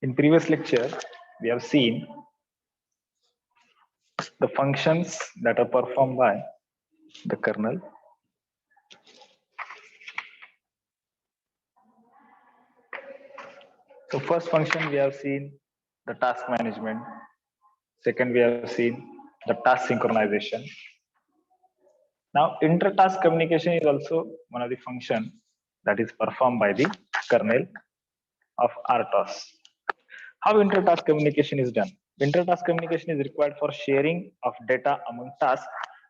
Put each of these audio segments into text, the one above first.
In previous lecture, we have seen the functions that are performed by the kernel. So first function we have seen the task management. Second, we have seen the task synchronization. Now, inter-task communication is also one of the function that is performed by the kernel of RTOS. How inter-task communication is done? Inter-task communication is required for sharing of data among tasks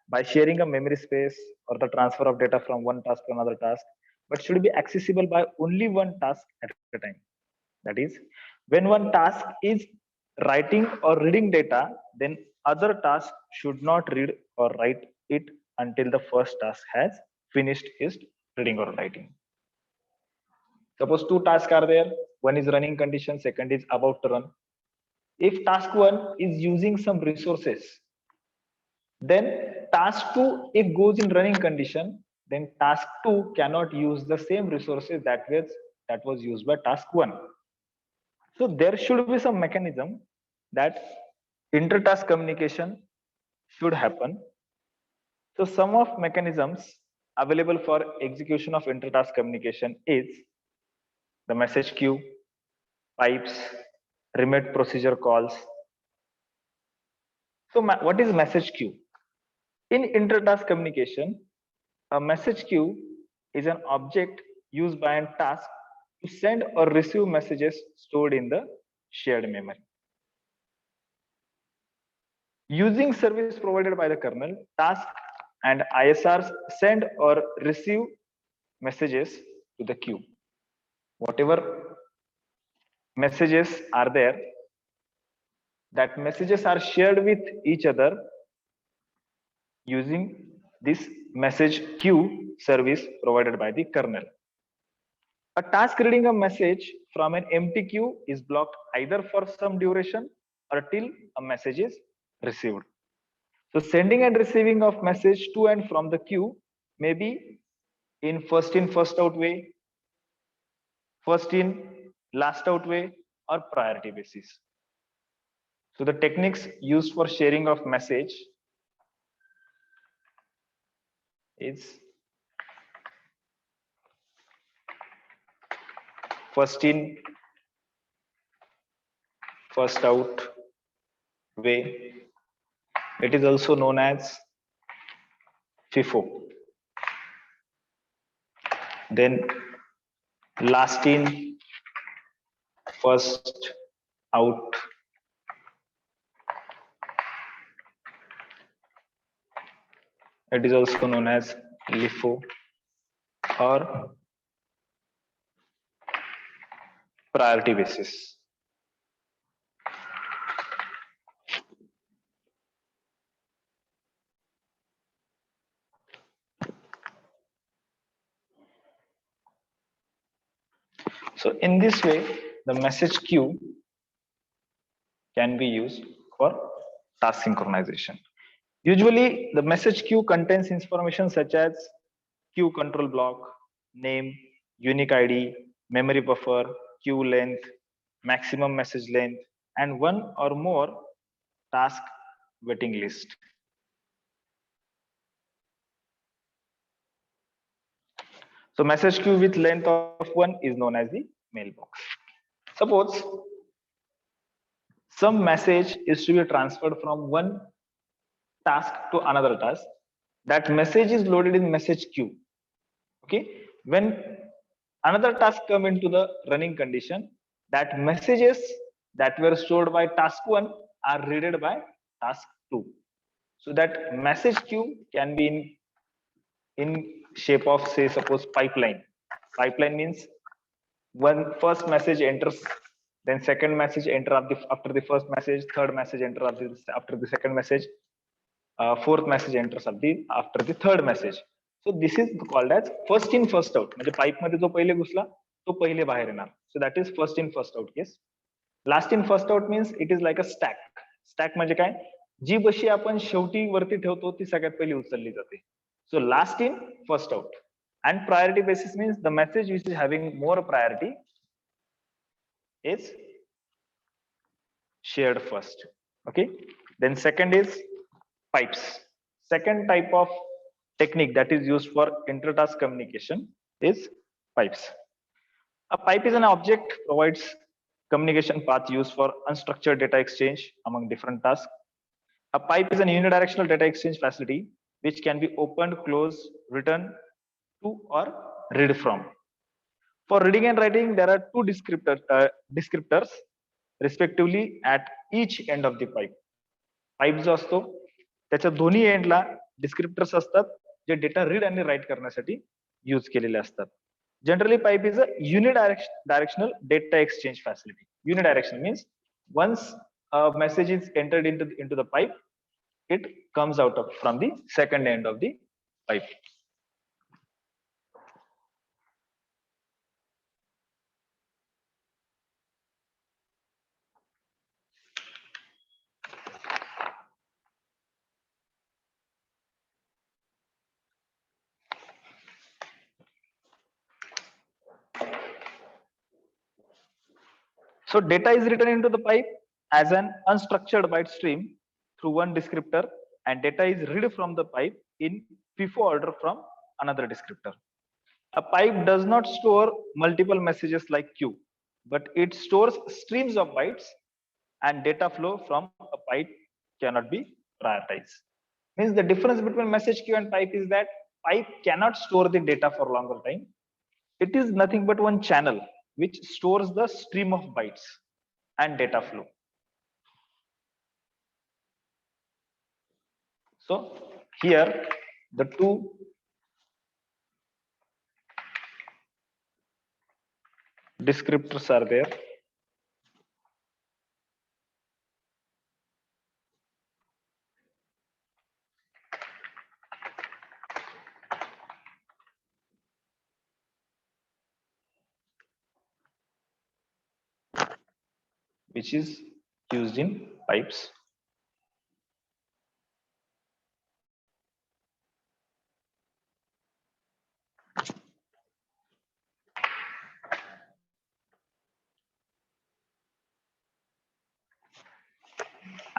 by sharing a memory space or the transfer of data from one task to another task, but should be accessible by only one task at a time. That is, when one task is writing or reading data, then other task should not read or write it until the first task has finished its reading or writing. Suppose two tasks are there, one is running condition, second is about to run. If task 1 is using some resources, then task 2, if goes in running condition, then task 2 cannot use the same resources that was used by task 1. So there should be some mechanism that inter-task communication should happen. So some of mechanisms available for execution of inter-task communication is the message queue, pipes, remote procedure calls. So what is message queue? In inter-task communication, a message queue is an object used by a task to send or receive messages stored in the shared memory. Using service provided by the kernel, task and ISRs send or receive messages to the queue. Whatever messages are there, that messages are shared with each other using this message queue service provided by the kernel. A task reading a message from an empty queue is blocked either for some duration or till a message is received. So sending and receiving of message to and from the queue may be in, first out way, first in, last out way, or priority basis. So the techniques used for sharing of message is first in, first out way. It is also known as FIFO. Then last in, first out. It is also known as LIFO or priority basis. So in this way, the message queue can be used for task synchronization. Usually, the message queue contains information such as queue control block, name, unique ID, memory buffer, queue length, maximum message length, and one or more task waiting list. So message queue with length of 1 is known as the mailbox. Suppose some message is to be transferred from one task to another task. That message is loaded in message queue. Okay, when another task come into the running condition, that messages that were stored by task 1 are read by task 2. So that message queue can be in shape of, say, suppose pipeline. Pipeline means one first message enters, then second message enter after the first message, third message enter after the second message, fourth message enters after the third message. So this is called as first in first out. म्हणजे pipe मध्ये जो पहिले घुसला तो पहिले बाहेर येणार. So that is first in first out case. Last in first out means it is like a stack. Stack म्हणजे काय, जी बशी आपण शेवटी वरती ठेवतो ती सगळ्यात पहिली उचलली जाते. So last in first out. And priority basis means the message which is having more priority is shared first. Okay. Then second is pipes. Second type of technique that is used for inter-task communication is pipes. A pipe is an object provides communication path used for unstructured data exchange among different tasks. A pipe is an unidirectional data exchange facility which can be opened, closed, written to, or read from. For reading and writing, there are two descriptors respectively at each end of the pipe. Pipe जो असतो त्याच्या दोन्ही एंडला descriptors असतात जे data read आणि right करण्यासाठी use केलेले असतात. Generally pipe is a unidirectional data exchange facility. Unidirectional means once a message is entered into the pipe, it comes out from the second end of the pipe. So data is written into the pipe as an unstructured byte stream through one descriptor, and data is read from the pipe in FIFO order from another descriptor. A pipe does not store multiple messages like queue, but it stores streams of bytes, and data flow from a pipe cannot be prioritized. Means the difference between message queue and pipe is that pipe cannot store the data for longer time. It is nothing but one channel which stores the stream of bytes and data flow. So here the two descriptors are there. Which is used in pipes.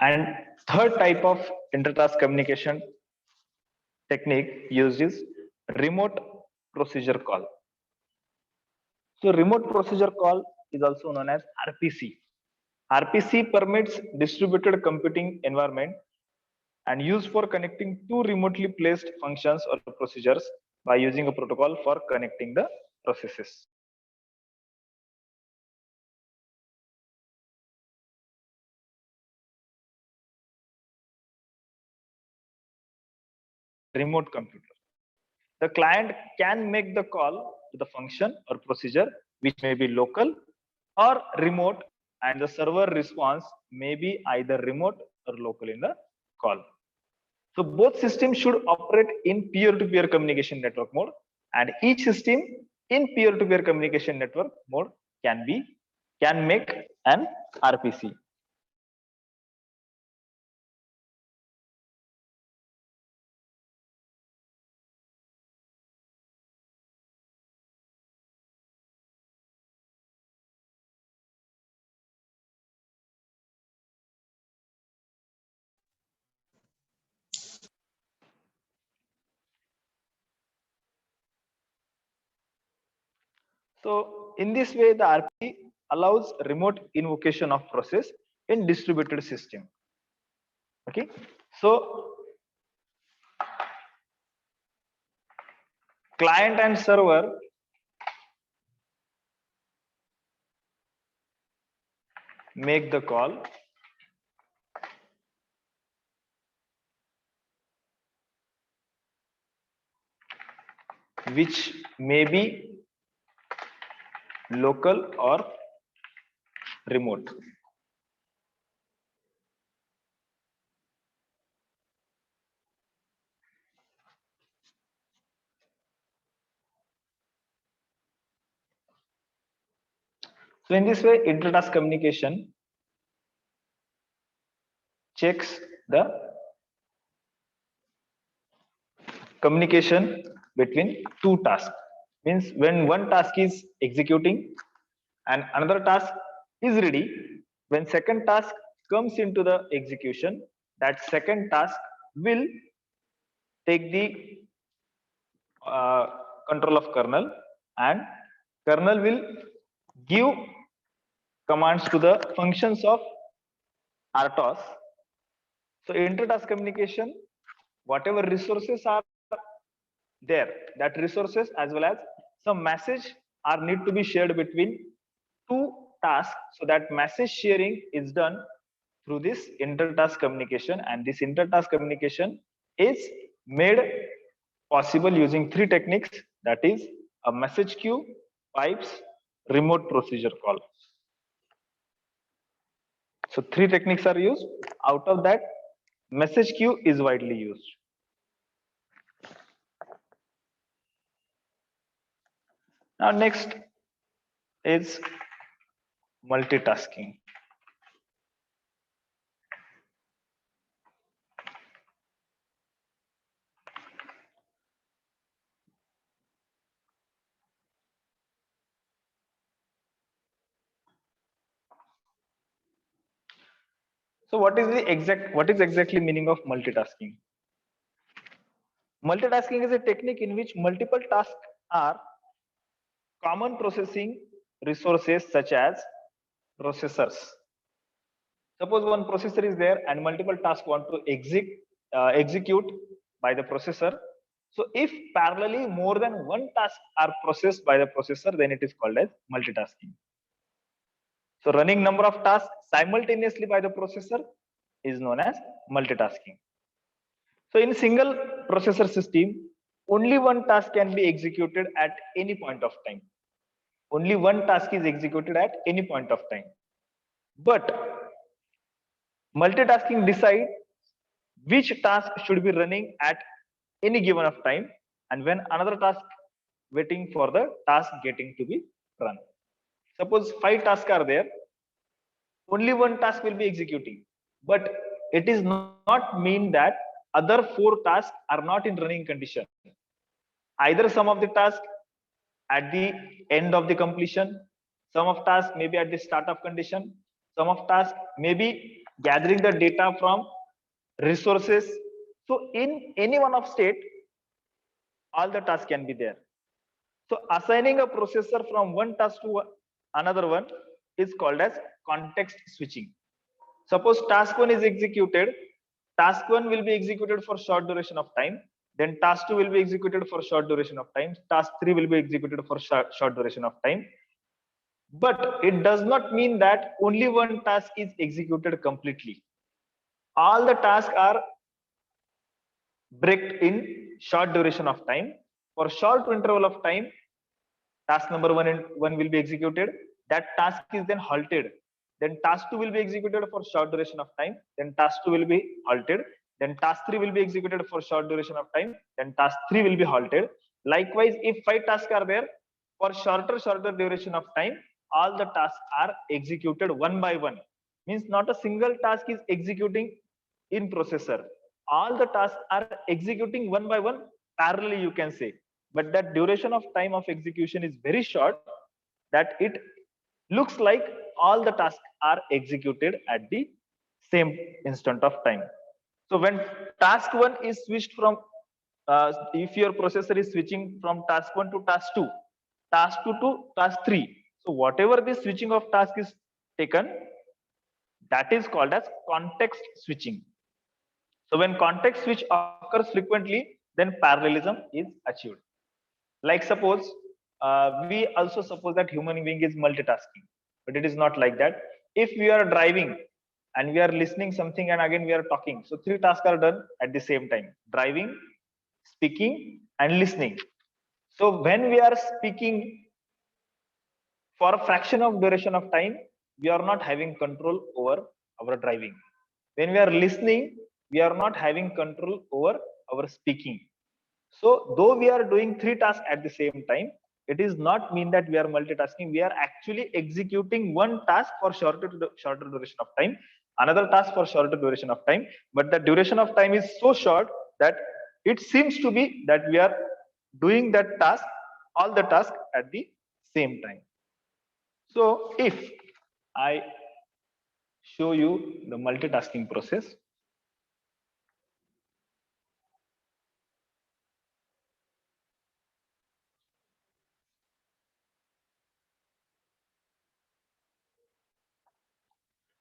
And third type of inter-task communication technique used is remote procedure call. So remote procedure call is also known as RPC. RPC permits distributed computing environment and used for connecting two remotely placed functions or procedures by using a protocol for connecting the processes. Remote computer. The client can make the call to the function or procedure which may be local or remote, and the server response may be either remote or local in the call. So both systems should operate in peer-to-peer communication network mode, and each system in peer-to-peer communication network mode can make an RPC. So in this way, the RPC allows remote invocation of process in distributed system. Okay, so client and server make the call, which may be local or remote. So in this way, inter-task communication checks the communication between two tasks. Means when one task is executing and another task is ready, when second task comes into the execution, that second task will take the uh, control of kernel, and kernel will give commands to the functions of RTOS. So inter-task communication, whatever resources are there, that resources as well as some message are need to be shared between two tasks. So that message sharing is done through this inter-task communication, and this inter-task communication is made possible using three techniques, that is a message queue, pipes, remote procedure call. So three techniques are used. Out of that, message queue is widely used. Now next is multitasking. So what is exactly meaning of multitasking? Multitasking is a technique in which multiple tasks are common processing resources such as processors. Suppose one processor is there and multiple tasks want to execute by the processor. So if parallelly more than one task are processed by the processor, then it is called as multitasking. So running number of tasks simultaneously by the processor is known as multitasking. So in single processor system, only one task can be executed at any point of time. Only one task is executed at any point of time. But multitasking decide which task should be running at any given of time, and when another task waiting for the task getting to be run. Suppose 5 tasks are there, only one task will be executing, but it is not mean that other 4 tasks are not in running condition. Either some of the task at the end of the completion, some of tasks maybe at the start of condition, some of tasks maybe gathering the data from resources. So in any one of state, all the tasks can be there. So assigning a processor from one task to another one is called as context switching. Suppose task 1 is executed, task 1 will be executed for short duration of time, then task 2 will be executed for short duration of time, task 3 will be executed for short duration of time. But it does not mean that only one task is executed completely. All the tasks are breaked in short duration of time. For short interval of time, task number 1 will be executed. That task is then halted. Then task 2 will be executed for short duration of time. Then task 2 will be halted. Then task 3 will be executed for short duration of time. Then task 3 will be halted. Likewise, if 5 tasks are there, for shorter duration of time, all the tasks are executed one by one. Means not a single task is executing in processor. All the tasks are executing one by one parallelly, you can say. But that duration of time of execution is very short, that it looks like all the tasks are executed at the same instant of time. So when task 1 is switched from, if your processor is switching from task 1 to task 2, task 2 to task 3, so whatever the switching of task is taken, that is called as context switching. So when context switch occurs frequently, then parallelism is achieved. Like suppose, we also suppose that human being is multitasking, but it is not like that. If we are driving and we are listening something and again we are talking, so 3 tasks are done at the same time: driving, speaking, and listening. So when we are speaking for a fraction of duration of time, we are not having control over our driving. When we are listening, we are not having control over our speaking. So though we are doing 3 tasks at the same time, it is not mean that we are multitasking. We are actually executing one task for shorter duration of time, another task for shorter duration of time, but the duration of time is so short that it seems to be that we are doing that task, all the tasks at the same time. So if I show you the multitasking process.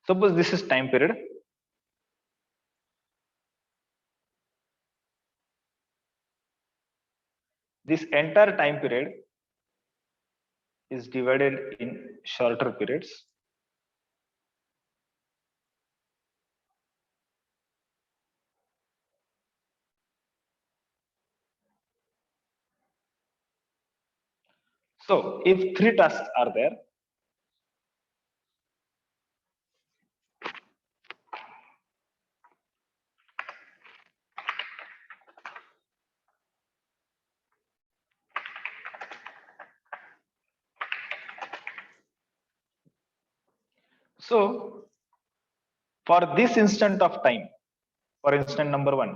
Suppose this is time period. This entire time period is divided in shorter periods. So if 3 tasks are there, so for this instant of time, for instant number 1,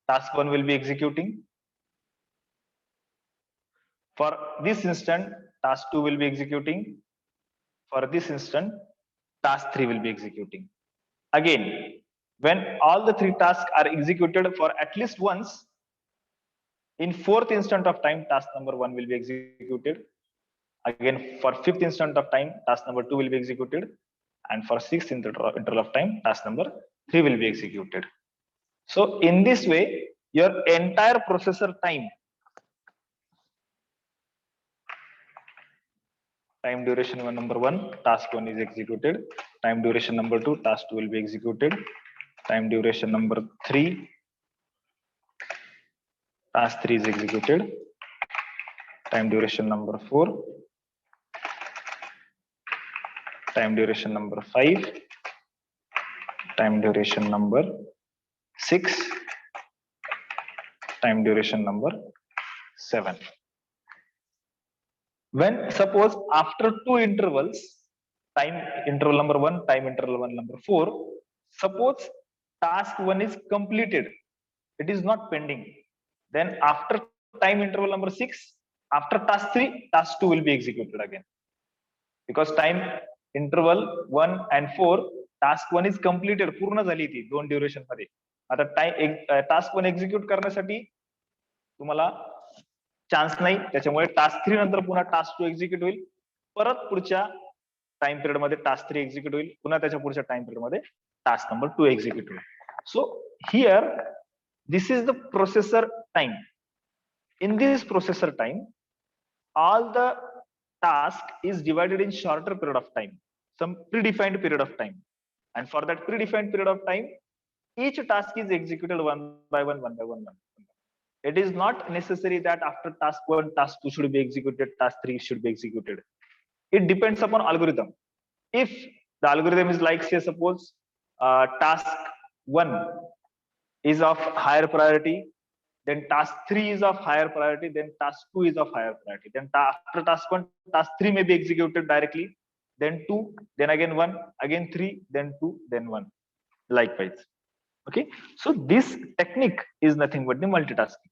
task 1 will be executing. For this instant, task 2 will be executing. For this instant, task 3 will be executing. Again, when all the 3 tasks are executed for at least once, in 4th instant of time, task number 1 will be executed. Again, for 5th instant of time, task number 2 will be executed. And for 6th interval of time, task number 3 will be executed. So in this way, your entire processor time duration number 1, task 1 is executed. Time duration number 2, task 2 will be executed. Time duration number 3, task 3 is executed. Time duration number 4, time duration number 5, time duration number 6, time duration number 7. When suppose after 2 intervals, time interval number 1, time interval number 4, suppose task 1 is completed, it is not pending, then after time interval number 6, after task 3, task 2 will be executed again, because time interval 1 and 4, task 1 is completed, पूर्ण झाली ती 2 duration मध्ये. आता task 1 execute करण्यासाठी तुम्हाला chance नाही, त्याच्यामुळे task 3 नंतर पुन्हा टास्क 2 एक्झिक्यूट होईल, परत पुढच्या टाइम पिरियड मध्ये टास्क 3 एक्झिक्यूट होईल, पुन्हा त्याच्या पुढच्या टाइम पिरियड मध्ये टास्क नंबर 2 एक्झिक्यूट होईल. So here this is the processor time. In this processor time, all the task is divided in shorter period of time, some predefined period of time, and for that predefined period of time, each task is executed one by one. It is not necessary that after task 1, task 2 should be executed, task 3 should be executed. It depends upon algorithm. If the algorithm is like, say suppose task 1 is of higher priority, then task 3 is of higher priority, then task 2 is of higher priority, then after task 1, task 3 may be executed directly, then 2, then again 1, again 3, then 2, then 1, likewise. Okay, so this technique is nothing but the multitasking.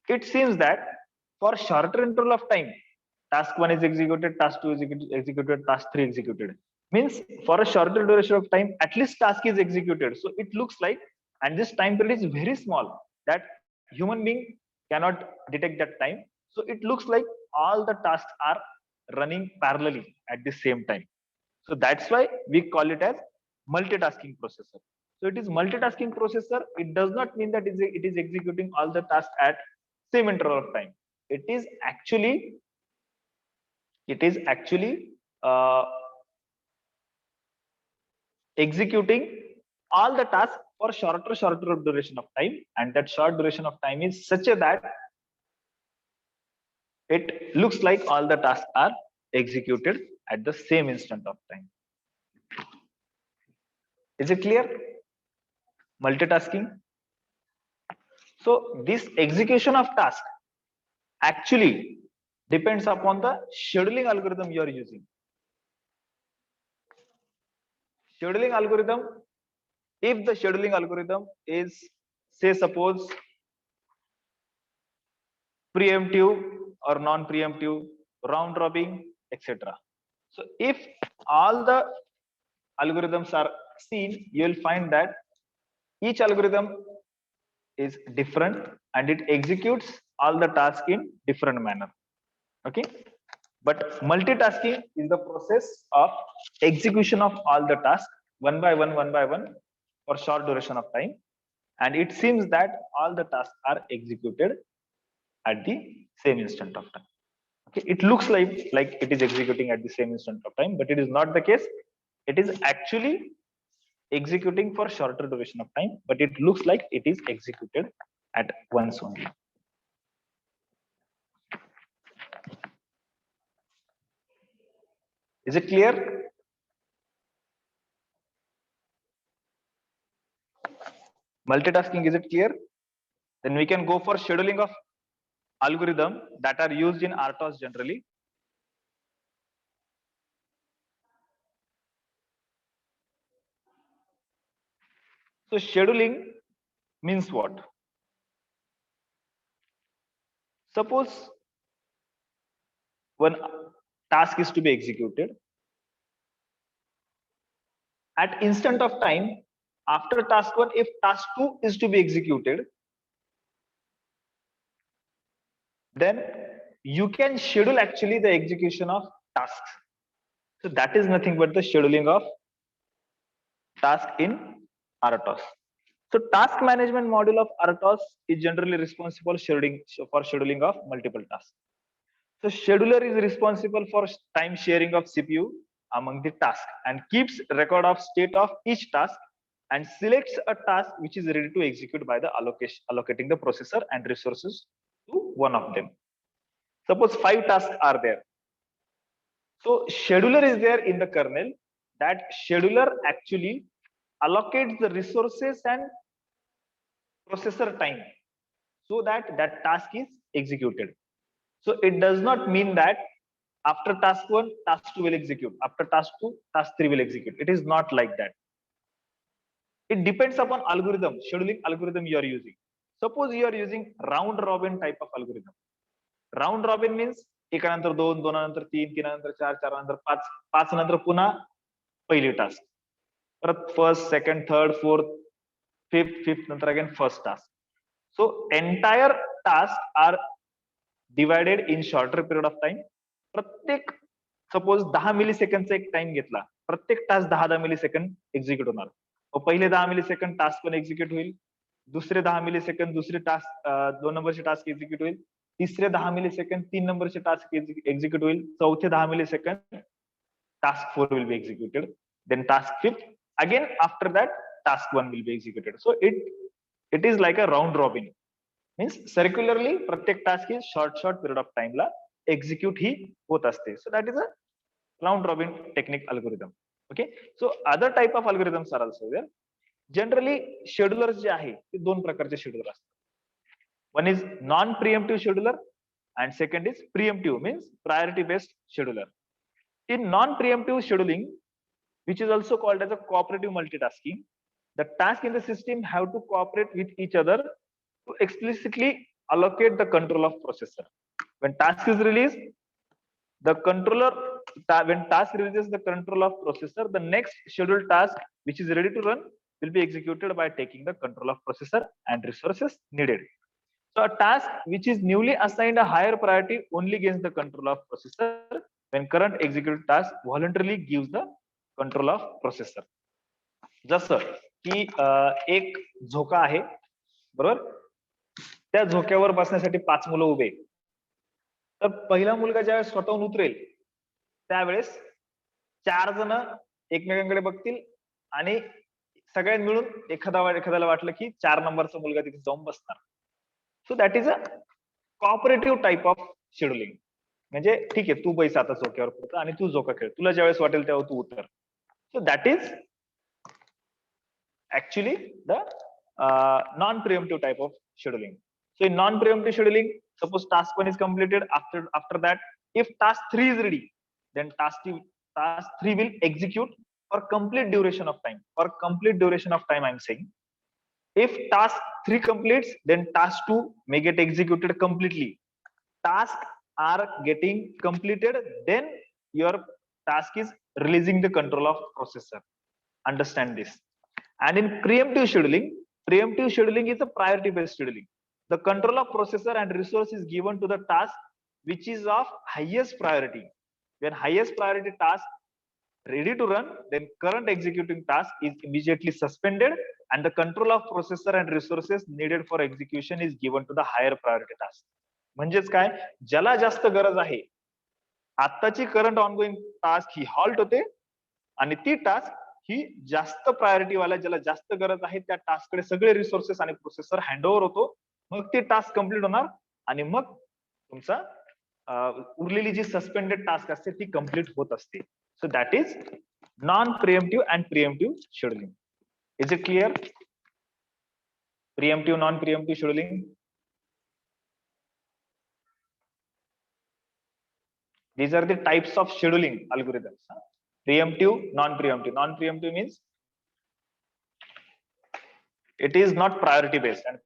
It seems that for shorter interval of time, task 1 is executed, task 2 is executed, task 3 executed, means for a shorter duration of time, at least task is executed. So it looks like, and this time period is very small that human being cannot detect that time. So it looks like all the tasks are running parallelly at the same time. So that's why we call it as multitasking processor. So it is multitasking processor. It does not mean that it is executing all the tasks at same interval of time. It is actually executing all the tasks for shorter duration of time, and that short duration of time is such a that it looks like all the tasks are executed at the same instant of time. Is it clear? Multitasking. So this execution of task actually depends upon the scheduling algorithm you are using. Scheduling algorithm, if the scheduling algorithm is, say suppose, preemptive or non-preemptive, round robin, etc. So if all the algorithms are seen, you will find that each algorithm is different and it executes all the tasks in different manner. Okay, but multitasking is the process of execution of all the tasks one by one for short duration of time, and it seems that all the tasks are executed at the same instant of time. Okay, it looks like it is executing at the same instant of time, but it is not the case. It is actually executing for shorter duration of time, but it looks like it is executed at once only. Is it clear? Multitasking, is it clear? Then we can go for scheduling of algorithm that are used in RTOS generally. So scheduling means what? Suppose one task is to be executed at instant of time after task 1, if task 2 is to be executed, then you can schedule actually the execution of tasks. So that is nothing but the scheduling of task in RTOS. So task management module of RTOS is generally responsible for scheduling of multiple tasks. So scheduler is responsible for time sharing of CPU among the tasks and keeps record of state of each task and selects a task which is ready to execute by the allocating the processor and resources to one of them. Suppose 5 tasks are there. So scheduler is there in the kernel. That scheduler actually allocates the resources and processor time so that that task is executed. So it does not mean that after task 1, task 2 will execute. After task 2, task 3 will execute. It is not like that. It depends upon algorithm, scheduling algorithm you are using. Suppose you are using round robin type of algorithm. Round robin means एकानंतर 2, 2 नंतर 3, 3 नंतर 4, 4 नंतर 5, 5 नंतर पुन्हा पहिली task. परत first, second, third, fourth, fifth नंतर again first task. So entire tasks are divided in shorter period of time. प्रत्येक suppose 10 मिलीसेकंडचा एक टाइम घेतला, प्रत्येक टास्क 10-10 मिलीसेकंड एक्झिक्यूट होणार. पहिले 10 मिलीसेकंड टास्क पण एक्झिक्यूट होईल, दुसरे 10 मिलीसेकंड दुसरे टास्क 2 नंबरचे टास्क एक्झिक्यूट होईल, तिसरे 10 मिलीसेकंड 3 नंबरचे टास्क एक्झिक्यूट होईल, चौथे 10 millisecond task 4 will be executed, then task 5 again after that task 1 will be executed. So it is like a round robin, means circularly प्रत्येक task is short period of time ला execute ही होत असते. So that is a round robin technique algorithm. Okay, so other type of algorithms are also there. Generally schedulers जे आहे ते दोन प्रकारचे scheduler असतात. One is non preemptive scheduler and second is preemptive, means priority based scheduler. In non preemptive scheduling, which is also called as a cooperative multitasking, the tasks in the system have to cooperate with each other to explicitly allocate the control of processor. When task is released, the controller, when task releases the control of processor, the next scheduled task which is ready to run will be executed by taking the control of processor and resources needed. So a task which is newly assigned a higher priority only gains the control of processor when current executed task voluntarily gives the control of processor. जसं की एक झोका आहे, बरोबर, त्या झोक्यावर बसण्यासाठी 5 मुलं उभे. तर पहिला मुलगा ज्यावेळेस स्वतःहून उतरेल त्यावेळेस 4 जण एकमेकांकडे बघतील आणि सगळ्यांनी मिळून एखाद्याला वाटलं की 4 नंबरचा मुलगा तिथे जाऊन बसणार. सो that is a cooperative type of scheduling. म्हणजे ठीक आहे, तू बैस आता झोक्यावर पुढे आणि तू झोका खेळ, तुला ज्यावेळेस वाटेल तेव्हा तू उतर. सो that is actually the non-preemptive type of scheduling. So in non-preemptive scheduling, suppose task 1 is completed, after that if task 3 is ready, then task 3 will execute for complete duration of time. For complete duration of time, I'm saying if task 3 completes, then task 2 may get executed completely. Tasks are getting completed, then your task is releasing the control of processor. Understand this. And in preemptive scheduling is a priority based scheduling. The control of processor and resource is given to the task which is of highest priority. When highest priority task ready to run, then current executing task is immediately suspended and the control of processor and resources needed for execution is given to the higher priority task. म्हणजेच काय, ज्याला जास्त गरज आहे आत्ताची current ongoing task ही halt होते आणि ती टास्क ही जास्त प्रायोरिटी वाला ज्याला जास्त गरज आहे त्या टास्ककडे सगळे रिसोर्सेस आणि प्रोसेसर हँडओव्हर होतो. मग ती टास्क कम्प्लीट होणार आणि मग तुमचा उरलेली जी सस्पेंडेड टास्क असते ती कम्प्लीट होत असते. So that is non preemptive and preemptive scheduling. Is it clear? Preemptive, non preemptive scheduling. These are the types of scheduling algorithms. Preemptive, non-preemptive. Non-preemptive means it is not priority based and